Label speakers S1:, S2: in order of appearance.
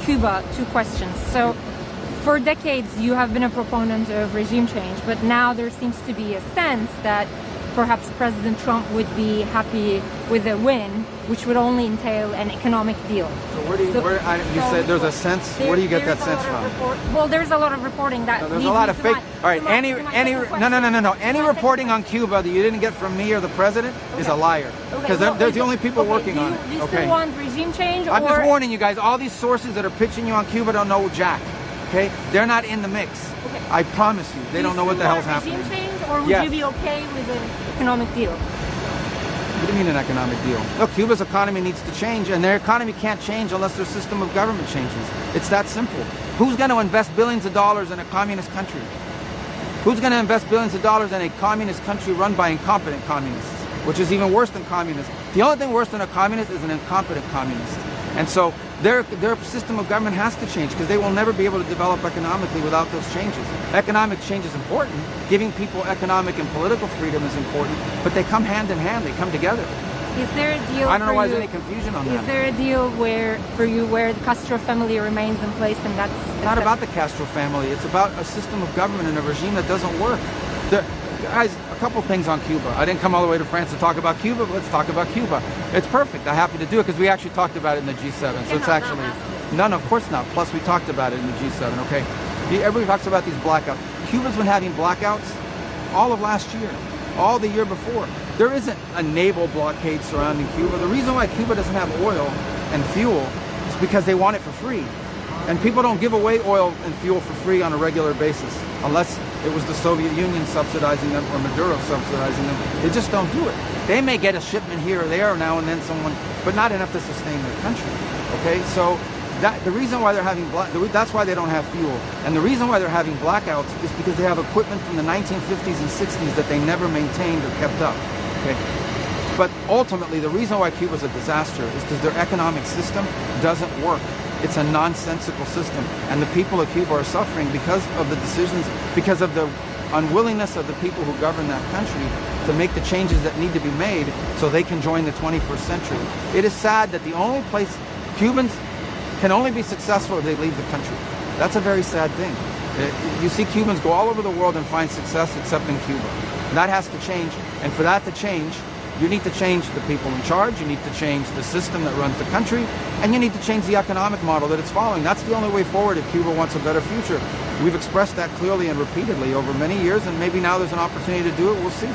S1: Cuba, two questions. So, for decades you have been a proponent of regime change, but now there seems to be a sense that perhaps President Trump would be happy with a win, which would only entail an economic deal.
S2: So you said there's a sense, where do you get that sense from?
S1: Well, there's a lot of reporting that
S2: no, there's a lot of fake. All right, any reporting on Cuba that you didn't get from me or the president is a liar. Because they're the only people working on it.
S1: Do you still want regime change?
S2: I'm just warning you guys, all these sources that are pitching you on Cuba don't know jack. Okay? They're not in the mix.
S1: Okay.
S2: I promise you, they don't know what the hell's happening.
S1: Regime change, or would you be okay with an economic deal?
S2: What do you mean an economic deal? Look, Cuba's economy needs to change, and their economy can't change unless their system of government changes. It's that simple. Who's going to invest billions of dollars in a communist country? Who's going to invest billions of dollars in a communist country run by incompetent communists, which is even worse than communists? The only thing worse than a communist is an incompetent communist. And so their system of government has to change, because they will never be able to develop economically without those changes. Economic change is important. Giving people economic and political freedom is important, but they come hand in hand. They come together.
S1: Is there a deal?
S2: I don't know why there's any confusion on that.
S1: Is there a deal for you where the Castro family remains in place, and that's
S2: not about the Castro family? It's about a system of government and a regime that doesn't work. Guys, a couple things on Cuba. I didn't come all the way to France to talk about Cuba, but let's talk about Cuba. It's perfect. I'm happy to do it because we actually talked about it in the G7. So it's actually no, of course not. Plus, we talked about it in the G7. Okay, everybody talks about these blackouts. Cuba's been having blackouts all of last year, all the year before. There isn't a naval blockade surrounding Cuba. The reason why Cuba doesn't have oil and fuel is because they want it for free. And people don't give away oil and fuel for free on a regular basis, unless it was the Soviet Union subsidizing them or Maduro subsidizing them. They just don't do it. They may get a shipment here or there now and then, but not enough to sustain their country. Okay, so the reason why they're having that's why they don't have fuel, and the reason why they're having blackouts is because they have equipment from the 1950s and 60s that they never maintained or kept up. Okay, but ultimately the reason why Cuba's a disaster is because their economic system doesn't work. It's a nonsensical system, and the people of Cuba are suffering because of the decisions, because of the unwillingness of the people who govern that country to make the changes that need to be made so they can join the 21st century. It is sad that the only place Cubans can only be successful if they leave the country. That's a very sad thing. You see Cubans go all over the world and find success except in Cuba. That has to change, and for that to change, you need to change the people in charge, you need to change the system that runs the country, and you need to change the economic model that it's following. That's the only way forward if Cuba wants a better future. We've expressed that clearly and repeatedly over many years, and maybe now there's an opportunity to do it. We'll see.